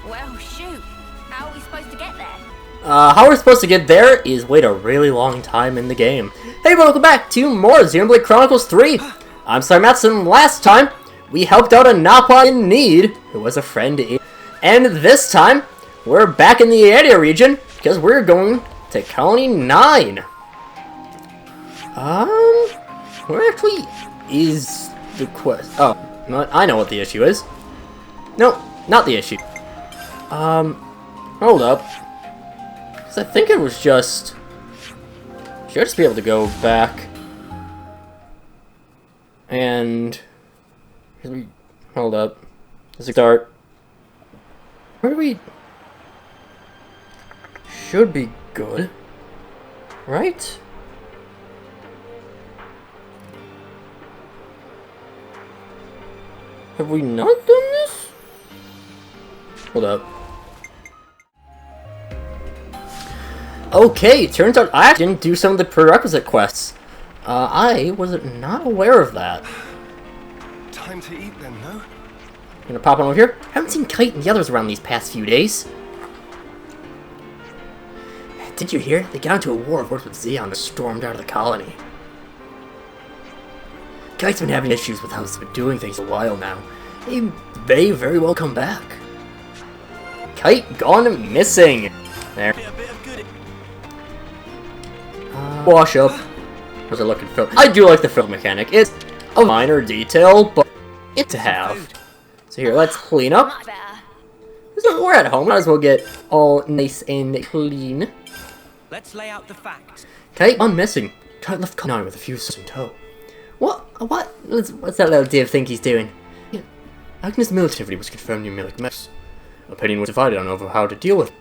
Well, shoot. How are we supposed to get there? How we're supposed to get there is wait a really long time in the game. Hey, welcome back to more Xenoblade Chronicles 3. I'm SlayerMathis, and last time we helped out a Nappa in need, who was a friend in. And this time, we're back in the area region, because we're going to Colony 9. Where actually is the quest? Oh, I know what the issue is. No, not the issue. Hold up. Because I think it was just... Should I just be able to go back? And... Hold up. Let's start. Where do we... Should be good. Right? Have we not done this? Hold up. Okay, turns out I didn't do some of the prerequisite quests. I was not aware of that. Time to eat then, no? Gonna pop on over here. Haven't seen Kite and the others around these past few days. Did you hear? They got into a war of words with Xeon and stormed out of the colony. Kite's been having issues with how he's been doing things a while now. He may very well come back. Kite gone missing. There. Wash up. Was I looking for? I do like the fill mechanic. It's a minor detail, but it's to have. So here, let's clean up. So we're at home. Might as well get all nice and clean. Let's lay out the facts. Kite gone missing. Kite left Colony with a few souls in tow. What? What's that little div think he's doing? Yeah. Agnes' military was confirmed in Milik Mess. Opinion was divided on over how to deal with it.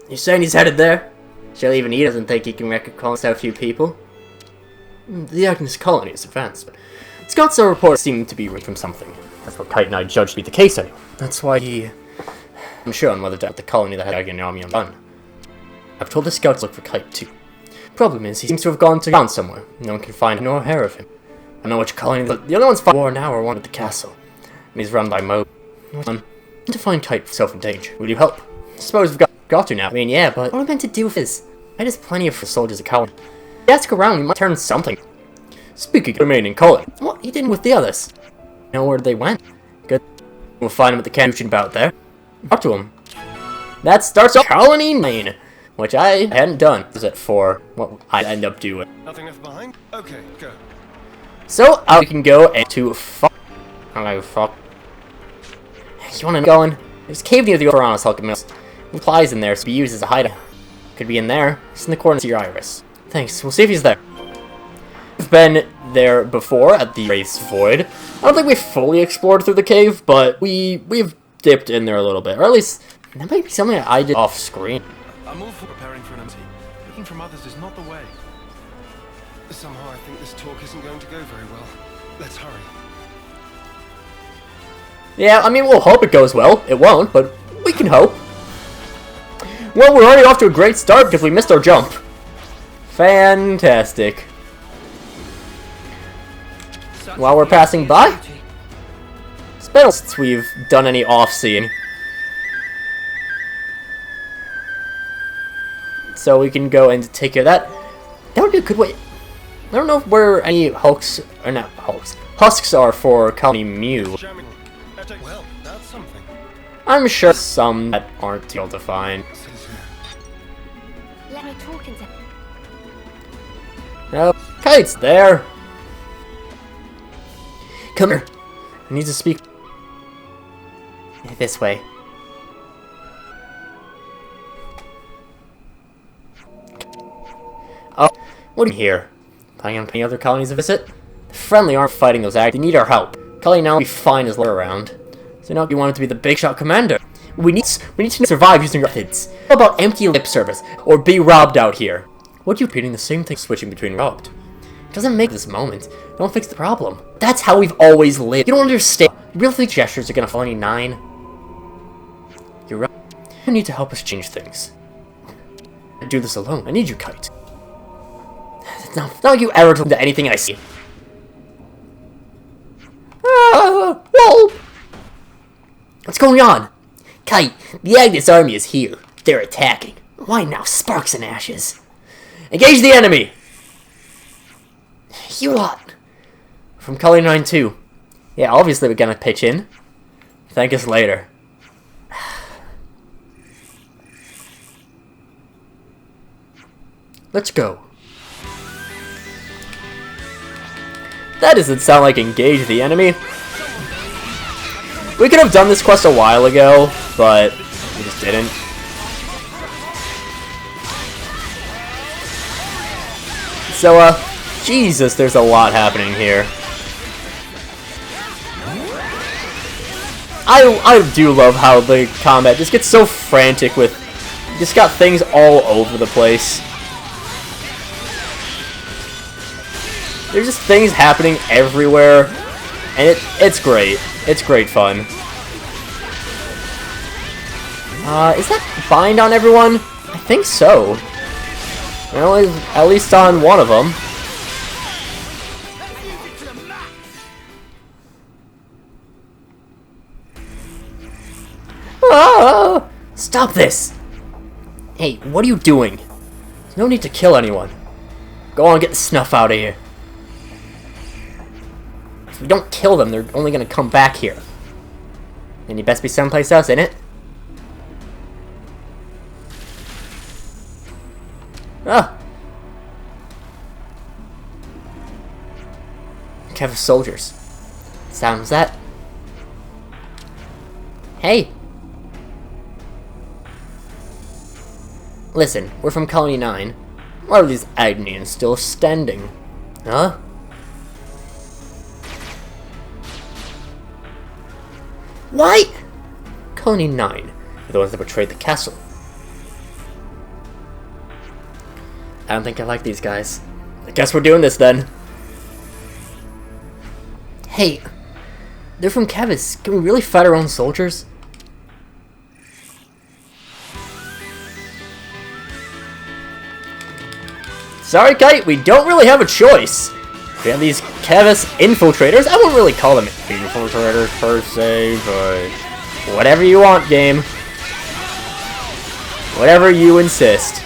You saying he's headed there? Shall even he doesn't think he can recognize a few people. The Agnes colony is advanced, but Scott's reports seem to be read from something. That's what Kite and I judged to be the case anyway. That's why he... I'm sure on whether to have the colony that had Agnes army on run. I've told the scouts to look for Kite too. Problem is, he seems to have gone somewhere. No one can find nor hear of him. I know which colony, but the other one's fighting war now or one at the castle. And he's run by Mo. To find Kite self in danger. Will you help? I suppose we've got to now. I mean, yeah, but what am I meant to do with this? I just plenty of soldiers at colony. If you ask around, we might turn something. Speaking of remaining colony, what he did with the others? Know where they went? Good. We'll find him at the campsite about there. Talk to him. That starts off Colony 9, which I hadn't done. Is it for what I end up doing? Nothing left behind? Okay, go. So we can go to fuck. Hello, fuck. You wanna go in? There's a cave near the Piranha's Alchemist. Implies in there, so be used as a hideout. Could be in there. It's in the corner of your iris. Thanks. We'll see if he's there. We've been there before at the Wraith's Void. I don't think we've fully explored through the cave, but we've dipped in there a little bit, or at least that might be something that I did off screen. I'm all for preparing for an empty. Looking from others is not the way. Somehow I think this talk isn't going to go very well. Let's hurry. Yeah, I mean, we'll hope it goes well. It won't, but we can hope. Well, we're already off to a great start because we missed our jump. Fantastic. While we're passing by, it's been since we've done any off-seeing. So we can go and take care of that. That would be a good way. I don't know where any husks are for Colony Mew. Well, that's something. I'm sure some that aren't able to find. Let me talk into... Oh, Kite's there. Come here. I need to speak. This way. Oh, what are you here? Planning on paying other colonies a visit? The friendly aren't fighting those acts. They need our help. Colony now will be fine as they're around. So now you wanted to be the big shot commander. We need to survive using our methods. How about empty lip service or be robbed out here? What you repeating the same thing, switching between robbed? It doesn't make this moment. Don't fix the problem. That's how we've always lived. You don't understand. You really think gestures are gonna fall any 9? You're right. You need to help us change things. I do this alone. I need you, Kite. Not like you ever told me to anything I see. Whoa! What's going on? Kite, the Agnes army is here. They're attacking. Why now, sparks and ashes? Engage the enemy! You lot. From Colony 9 too. Yeah, obviously we're gonna pitch in. Thank us later. Let's go. That doesn't sound like engage the enemy. We could have done this quest a while ago, but we just didn't. So, Jesus, there's a lot happening here. I do love how the combat just gets so frantic with... Just got things all over the place. There's just things happening everywhere, and it's great. It's great fun. Is that bind on everyone? I think so. Well, at least on one of them. Ah! Stop this! Hey, what are you doing? There's no need to kill anyone. Go on, get the snuff out of here. If we don't kill them, they're only gonna come back here. And you best be someplace else, innit? Ah! Kev's soldiers. Sounds that. Hey! Listen, we're from Colony 9. Why are these Agnians still standing? Huh? Why? Colony 9. They're the ones that betrayed the castle. I don't think I like these guys. I guess we're doing this then. Hey, they're from Kevis. Can we really fight our own soldiers? Sorry, Kite, we don't really have a choice. We have these Kevis infiltrators. I wouldn't really call them infiltrators per se, but whatever you want, game. Whatever you insist.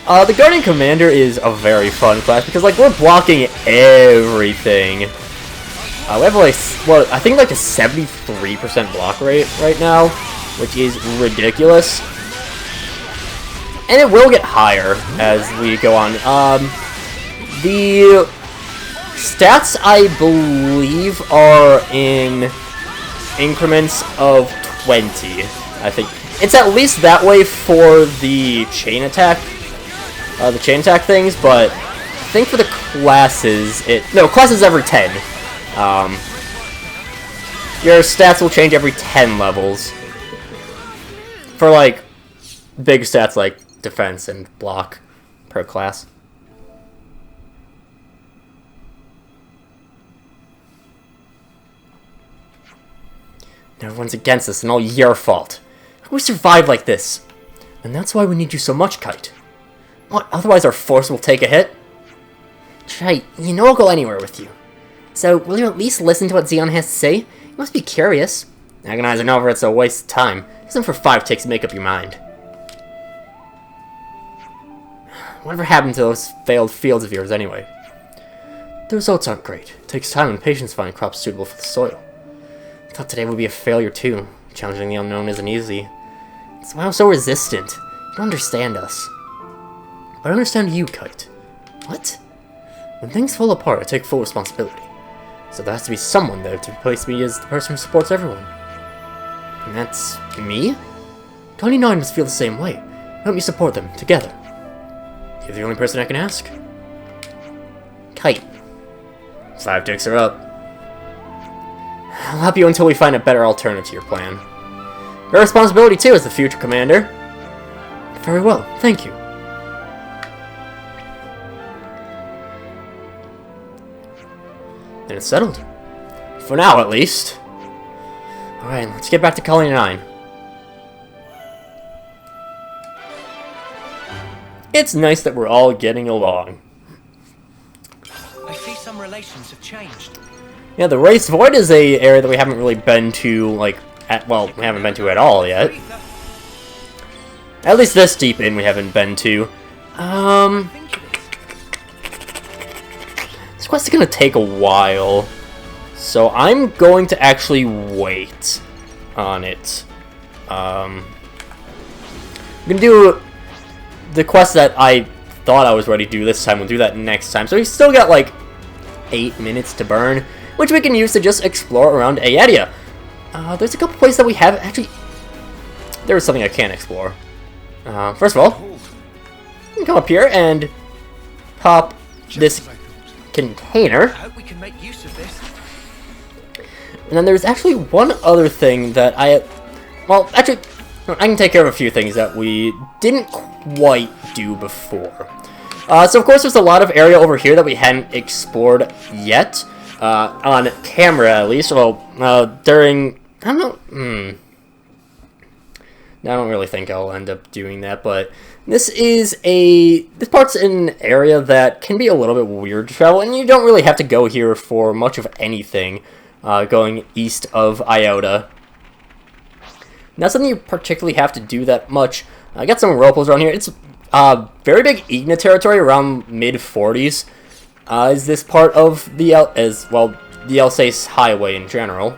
The Guardian Commander is a very fun class because, like, we're blocking everything. We have, like, well, I think, like, a 73% block rate right now, which is ridiculous. And it will get higher as we go on. The stats, I believe, are in increments of 20, I think. It's at least that way for the chain attack things, but I think for the classes, classes every 10. Your stats will change every 10 levels. For, like, big stats like defense and block per class. Everyone's against us, and all your fault. How we survived like this? And that's why we need you so much, Kite. What, otherwise our force will take a hit? Try, you know I'll go anywhere with you. So, will you at least listen to what Xeon has to say? You must be curious. Agonizing over it's a waste of time. Listen for 5 ticks to make up your mind. Whatever happened to those failed fields of yours, anyway? The results aren't great. It takes time and patience to find crops suitable for the soil. I thought today would be a failure, too. Challenging the unknown isn't easy. That's why I'm so resistant. You don't understand us. But I understand you, Kite. What? When things fall apart, I take full responsibility. So there has to be someone there to replace me as the person who supports everyone. And that's me? 29 must feel the same way. Help me support them, together. You're the only person I can ask? Kite. 5 ticks are up. I'll help you until we find a better alternative to your plan. Your responsibility, too, as the future commander. Very well, thank you. And it's settled. For now, at least. Alright, let's get back to Colony 9. It's nice that we're all getting along. I see some relations have changed. Yeah, the Race Void is a area that we haven't really been to, like, well, we haven't been to at all yet. At least this deep in we haven't been to. This quest is gonna take a while, so I'm going to actually wait on it. I'm gonna do the quest that I thought I was ready to do this time. We'll do that next time. So we still got like 8 minutes to burn, which we can use to just explore around Aedia. There's a couple places that we haven't actually. There is something I can explore. First of all, you can come up here and pop this container. I hope we can make use of this. And then there's actually one other thing that well, actually, I can take care of a few things that we didn't quite do before. So of course there's a lot of area over here that we hadn't explored yet, on camera at least. Well, during, I don't know, I don't really think I'll end up doing that, but this part's an area that can be a little bit weird to travel, and you don't really have to go here for much of anything, going east of Iota. Not something you particularly have to do that much. I got some whirlpools around here. It's very big Igna territory, around mid-40s. Is this part of the the Alsace Highway in general.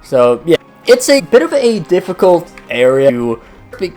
So yeah, it's a bit of a difficult area to,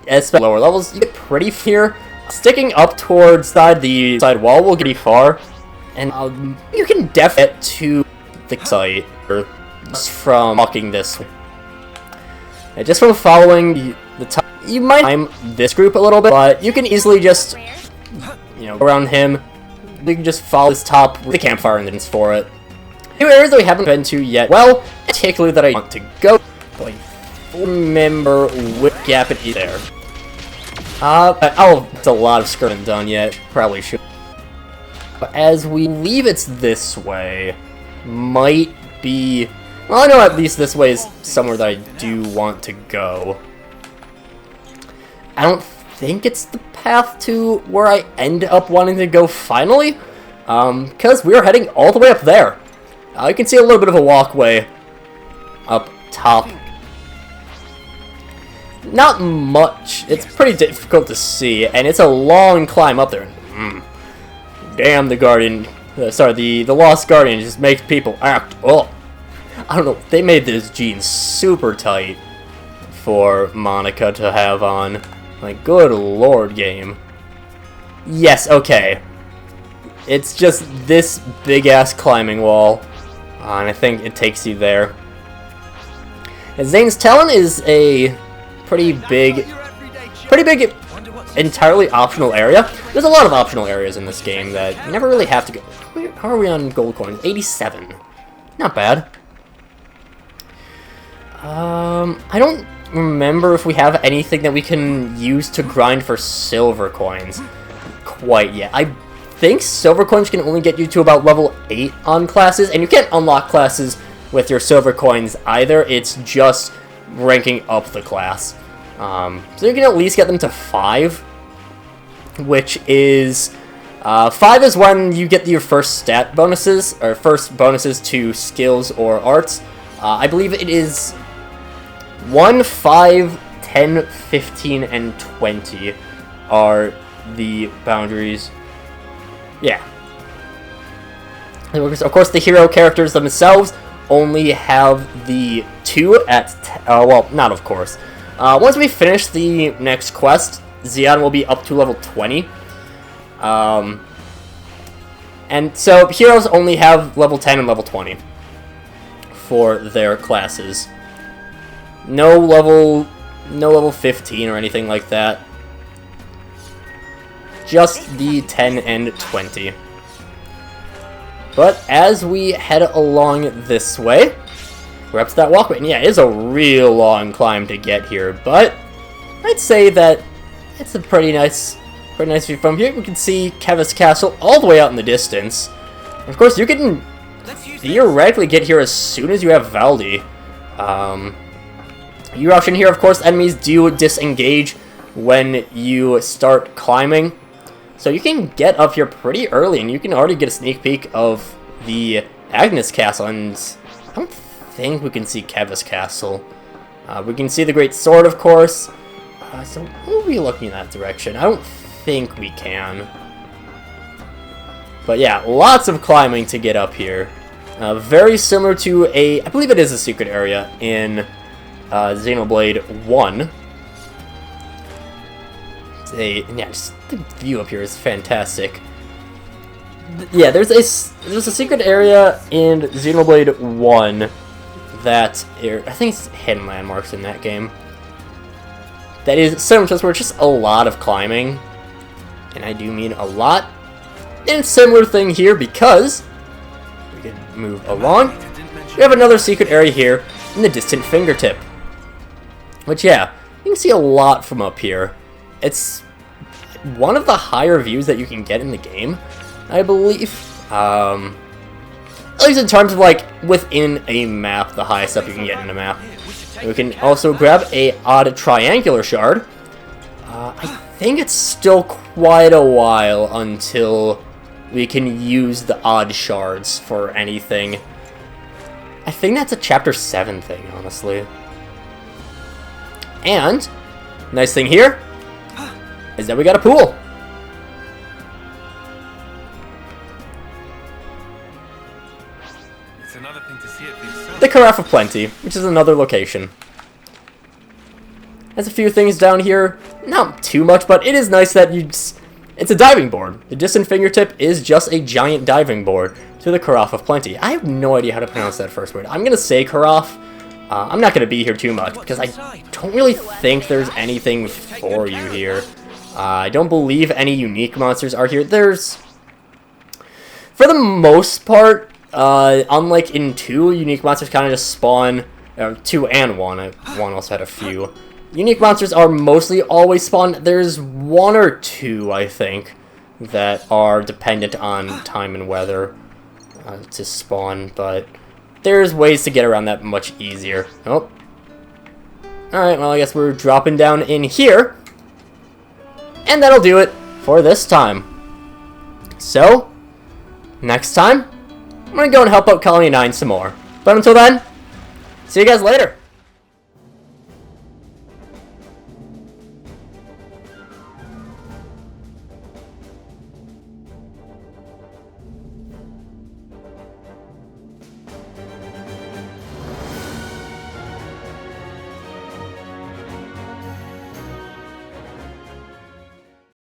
especially lower levels. You get pretty here. Sticking up towards the side wall will get you far, and you can definitely get to the site just from walking this way. And just from following the top, you might time this group a little bit, but you can easily just, around him. You can just follow this top with the campfire engines for it. New areas that we haven't been to yet, well, particularly that I want to go, but I remember which gap it is there. It's a lot of skirting done yet, probably should. But as we leave, it's this way. Might be, well, I know at least this way is somewhere that I do want to go. I don't think it's the path to where I end up wanting to go finally, because we're heading all the way up there. You can see a little bit of a walkway up top. Not much. It's pretty difficult to see, and it's a long climb up there. Damn, the Guardian. The Lost Guardian just makes people act up. I don't know. They made this jeans super tight for Monica to have on. Like, good lord, game. Yes, okay. It's just this big-ass climbing wall. And I think it takes you there. And Zane's Talon is a pretty big, entirely optional area. There's a lot of optional areas in this game that you never really have to go. How are we on gold coins? 87. Not bad. I don't remember if we have anything that we can use to grind for silver coins quite yet. I think silver coins can only get you to about level 8 on classes, and you can't unlock classes with your silver coins either. It's just ranking up the class. So you can at least get them to 5, which is 5 is when you get your first stat bonuses, or first bonuses to skills or arts. I believe it is 1, 5, 10, 15, and 20 are the boundaries. Yeah. Of course, the hero characters themselves only have the 2 at... well, not of course. Once we finish the next quest, Xeon will be up to level 20. And so, heroes only have level 10 and level 20 for their classes. No level 15 or anything like that. Just the 10 and 20. But as we head along this way, we're up to that walkway. And yeah, it is a real long climb to get here, but I'd say that it's a pretty nice view from here. We can see Kevis Castle all the way out in the distance. And of course, you can theoretically get here as soon as you have Valdi. Your option here, of course, enemies do disengage when you start climbing. So you can get up here pretty early, and you can already get a sneak peek of the Agnes Castle, and I don't think we can see Keva's castle. We can see the Great Sword, of course. So we'll be looking in that direction. I don't think we can. But yeah, lots of climbing to get up here. Very similar to I believe it is a secret area in Xenoblade 1. Yeah, just the view up here is fantastic. Yeah, there's a secret area in Xenoblade 1 that I think it's hidden landmarks in that game. That is similar to this, where it's just a lot of climbing, and I do mean a lot. And similar thing here, because we can move along. We have another secret area here in the distant fingertip, which, yeah, you can see a lot from up here. It's one of the higher views that you can get in the game, I believe. At least in terms of, like, within a map, the highest up you can get in a map. We can also grab a odd triangular shard. I think it's still quite a while until we can use the odd shards for anything. I think that's a Chapter 7 thing, honestly. And, nice thing here is that we got a pool. It's another thing to see it for yourself. The Carafe of Plenty, which is another location. There's a few things down here. Not too much, but it is nice that it's a diving board. The distant fingertip is just a giant diving board to the Carafe of Plenty. I have no idea how to pronounce that first word. I'm going to say Carafe. I'm not going to be here too much because I don't really think there's anything for you here. I don't believe any unique monsters are here. There's, for the most part, unlike in 2, unique monsters kind of just spawn, 2 and 1. 1 also had a few. Unique monsters are mostly always spawned. There's 1 or 2, I think, that are dependent on time and weather to spawn, but there's ways to get around that much easier. Oh. Alright, well, I guess we're dropping down in here. And that'll do it for this time. So, next time, I'm going to go and help out Colony 9 some more. But until then, see you guys later.